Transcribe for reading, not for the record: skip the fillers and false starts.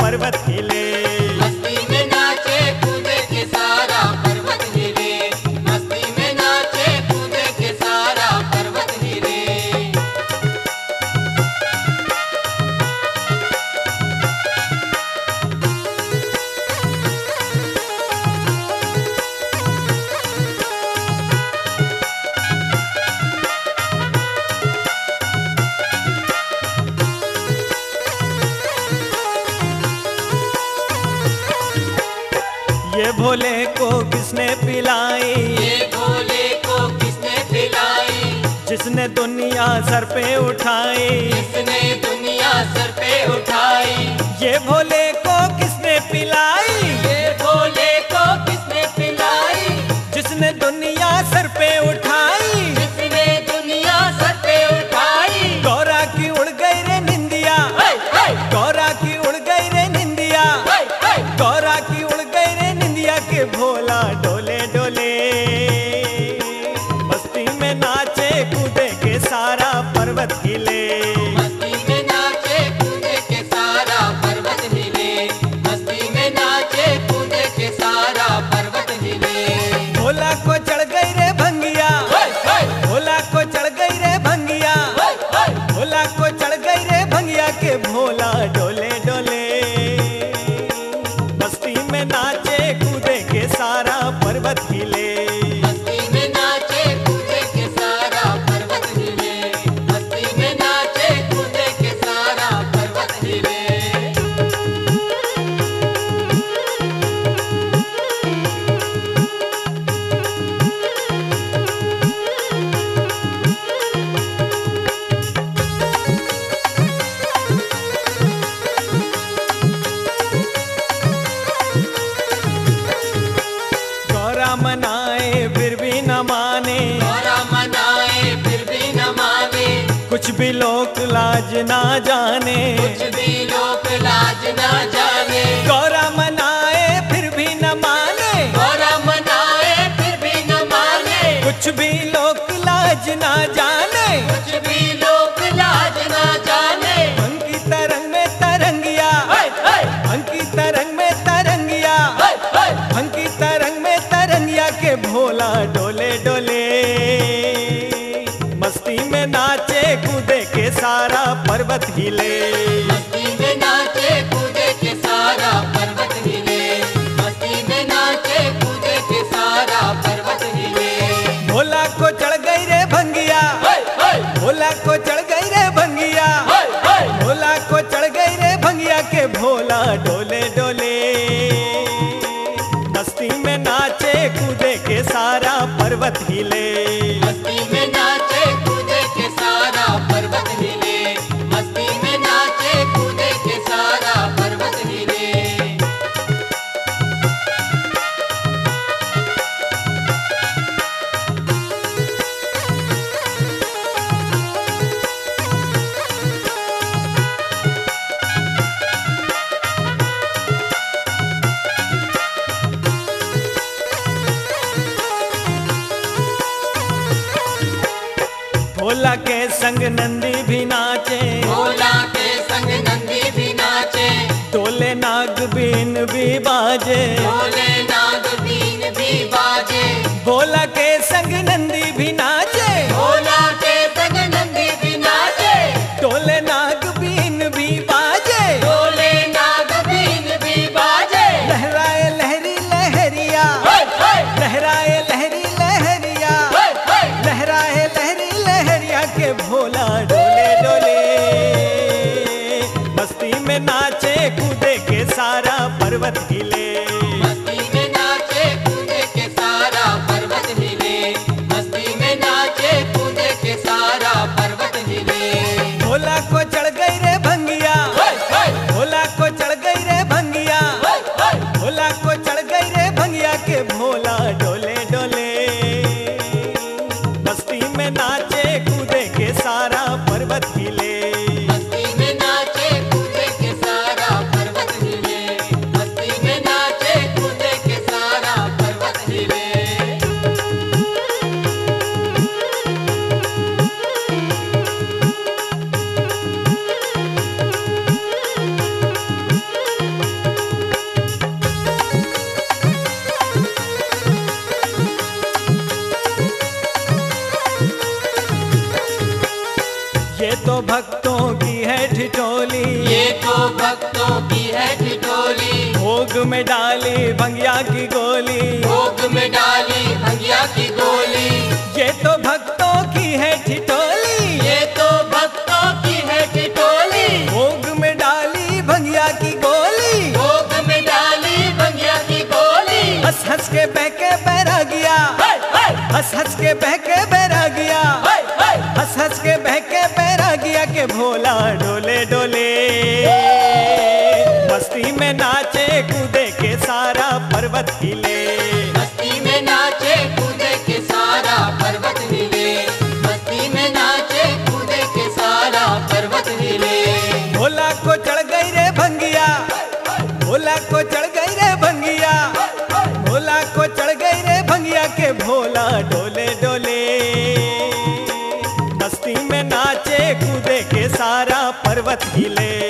पर्वत हिले। मस्ती में नाचे कूदे के सारा पर्वत हिले। मस्ती में नाचे कूदे के सारा पर्वत हिले। ये भोले को किसने पिलाई, ये भोले को किसने पिलाई, जिसने दुनिया सर पे उठाई। जिसने दुनिया सर पे उठाई। ये भोले को किसने पिलाई, ये भोले को किसने पिलाई, जिसने दुनिया सर पे उठाई। जिसने दुनिया सर पे उठाई। गौरा की उड़ गई रे निंदिया, हे, हे, गौरा की उड़ गई रे निंदिया, हे, हे। गौरा की उड़ गई रे निंदिया के भोला डोले डोले। मस्ती में नाचे कूदे के सारा पर्वत हिले। मस्ती में नाचे कूदे के सारा पर्वत हिले। मस्ती में नाचे कूदे के सारा पर्वत हिले। भोला को चढ़ गई रे भंगिया, हे, हे, भोला को चढ़ गई रे भंगिया, हे, हे। भोला को चढ़ गई रे भंगिया के भोला डोले डोले। मस्ती में नाचे कूदे के सारा पर्वत हिले। मस्ती में नाचे कूदे के सारा पर्वत हिले। मस्ती में नाचे कूदे के सारा पर्वत हिले। गौरा मनाए फिर भी न माने, गौरा मनाए फिर भी न माने। कुछ भी लोक लाज ना जाने। कुछ भी लोग लाज न जाने। गौरा मनाए फिर भी न माने, गौरा मनाए फिर भी न माने। कुछ भी लोक लाज ना जाने। कुछ भी लोग लाज न जाने। भंग की तरंग में तरंगिया, हे, हे, भंग की तरंग में तरंगिया, हे, हे। भंग की तरंग में तरंगिया के भोला डोले डोले। मस्ती में नाचे कूदे के सारा पर्वत हिले। मस्ती में नाचे कूदे के सारा पर्वत हिले। मस्ती में नाचे कूदे के सारा पर्वत हिले। भोला को चढ़ गई रे भंगिया, हे, हे, भोला को चढ़ गई रे भंगिया, हे, हे। भोला को चढ़ गई रे भंगिया के भोला डोले डोले। मस्ती में नाचे कूदे के सारा पर्वत हिले। मस्ती में नाचे कूदे के सारा पर्वत हिले। मस्ती में नाचे कूदे के सारा पर्वत हिले। भोला के संग नंदी भी नाचे, भोला के संग नंदी भी नाचे। डोले नाग बीन भी बाजे। भोले नाग बीन भी बाजे। भोला के संग नंदी भी नाचे, भोला के संग नंदी भी नाचे। डोले नाग बीन भी बाजे। भोले नाग बीन भी बाजे। लहराए लहरी लहरिया, हे, हे, लहराए लहरी लहरिया, हे, हे। लहराए लहरी लहरिया के भोला डोले डोले। मस्ती में नाचे कूदे के सारा पर्वत हिले। मस्ती में नाचे कूदे के सारा पर्वत हिले। मस्ती में नाचे कूदे के सारा पर्वत हिले। भोला को चढ़ गई रे भंगिया, हे, हे, भोला को चढ़ गई रे भंगिया, हे, हे। भोला को चढ़ गई रे भंगिया के भोला डोले डोले। मस्ती में नाचे कूदे के सारा पर्वत हिले। मस्ती में नाचे कूदे के सारा पर्वत हिले। मस्ती में भक्तों की है ठिठोली, ये तो भक्तों की है ठिठोली। भोग में डाली भंगिया की गोली, भोग में डाली भंगिया की गोली। ये तो भक्तों की है ठिठोली, ये तो भक्तों की है ठिठोली। भोग में डाली भंगिया की गोली, भोग में डाली भंगिया की गोली। हंस हंस के बहके बैरा गया, हंस हंस के बहके बैरा गया, हंस हंस के बहके बैरा गया के भोला डोले डोले। मस्ती में नाचे कूदे के सारा पर्वत हिले, मस्ती में नाचे कूदे के सारा पर्वत हिले। मस्ती में नाचे कूदे के सारा पर्वत हिले। भोला को चढ़ गई रे भंगिया, भोला को चढ़ गई रे भंगिया, भोला को चढ़ गई रे भंगिया के भोला डोले डोले। मस्ती में नाचे कूदे के सारा पर्वत हिले।